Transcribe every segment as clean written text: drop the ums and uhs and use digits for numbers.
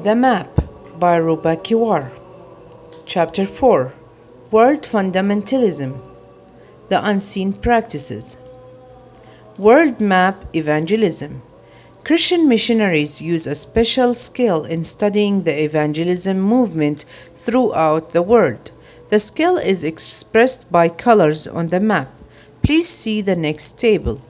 The Map by Ruba Qewar. Chapter 4. World Fundamentalism. The Unseen Practices. World Map Evangelism. Christian missionaries use a special skill in studying the evangelism movement throughout the world. The skill is expressed by colors on the map. Please see the next table.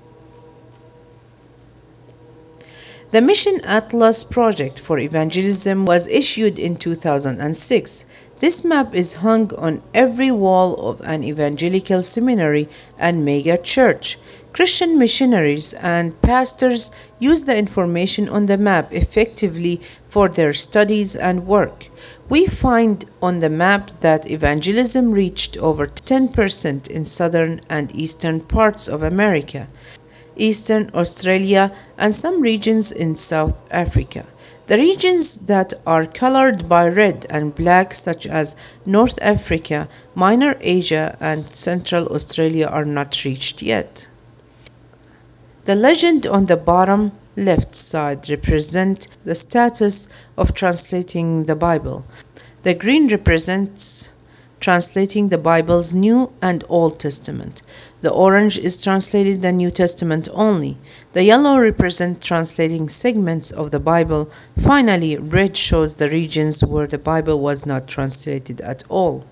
The Mission Atlas project for evangelism was issued in 2006. This map is hung on every wall of an evangelical seminary and mega church. Christian missionaries and pastors use the information on the map effectively for their studies and work. We find on the map that evangelism reached over 10% in southern and eastern parts of America, Eastern Australia, and some regions in South Africa. The regions that are colored by red and black, such as North Africa, Minor Asia, and Central Australia, are not reached yet. The legend on the bottom left side represents the status of translating the Bible. The green represents translating the Bible's New and Old Testament. The orange is translated the New Testament only. The yellow represents translating segments of the Bible. Finally, red shows the regions where the Bible was not translated at all.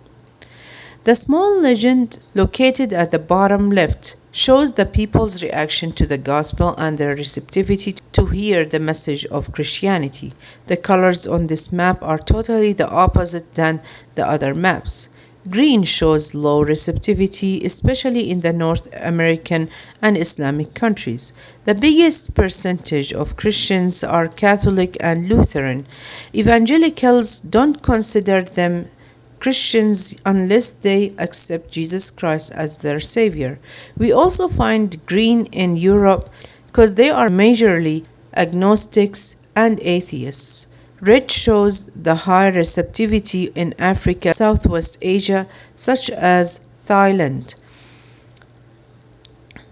The small legend located at the bottom left shows the people's reaction to the gospel and their receptivity to hear the message of Christianity. The colors on this map are totally the opposite than the other maps. Green shows low receptivity, especially in the North American and Islamic countries. The biggest percentage of Christians are Catholic and Lutheran. Evangelicals don't consider them Christians unless they accept Jesus Christ as their Savior. We also find green in Europe because they are majorly agnostics and atheists. Red shows the high receptivity in Africa, Southwest Asia, such as Thailand,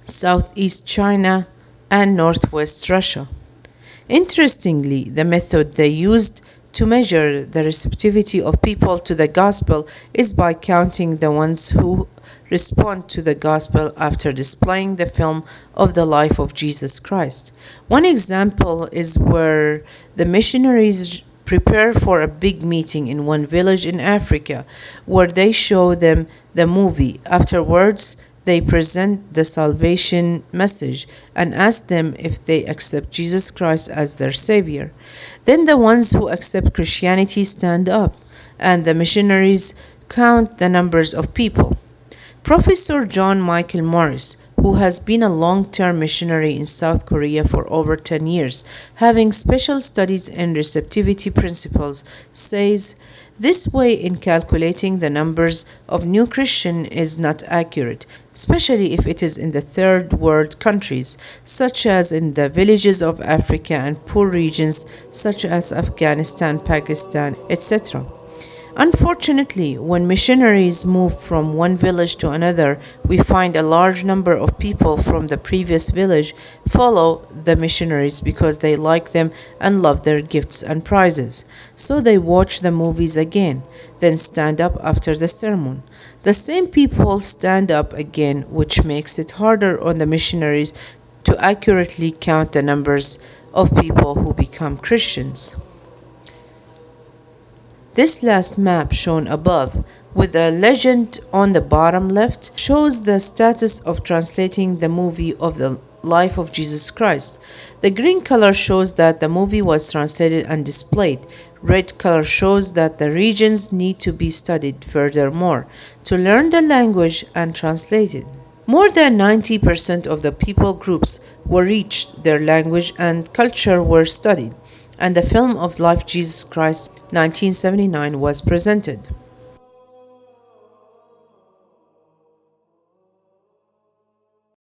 Southeast China, and Northwest Russia. Interestingly, the method they used to measure the receptivity of people to the gospel is by counting the ones who respond to the gospel after displaying the film of the life of Jesus Christ. One example is where the missionaries prepare for a big meeting in one village in Africa, where they show them the movie. Afterwards, they present the salvation message and ask them if they accept Jesus Christ as their Savior. Then the ones who accept Christianity stand up, and the missionaries count the numbers of people. Professor John Michael Morris, who has been a long-term missionary in South Korea for over 10 years, having special studies in receptivity principles, says, "This way in calculating the numbers of new Christians is not accurate, especially if it is in the third world countries, such as in the villages of Africa and poor regions such as Afghanistan, Pakistan, etc. Unfortunately, when missionaries move from one village to another, we find a large number of people from the previous village follow the missionaries because they like them and love their gifts and prizes. So they watch the movies again, then stand up after the sermon. The same people stand up again, which makes it harder on the missionaries to accurately count the numbers of people who become Christians." This last map shown above, with a legend on the bottom left, shows the status of translating the movie of the life of Jesus Christ. The green color shows that the movie was translated and displayed. Red color shows that the regions need to be studied furthermore to learn the language and translate it. More than 90% of the people groups were reached, their language and culture were studied, and the film of life Jesus Christ 1979 was presented.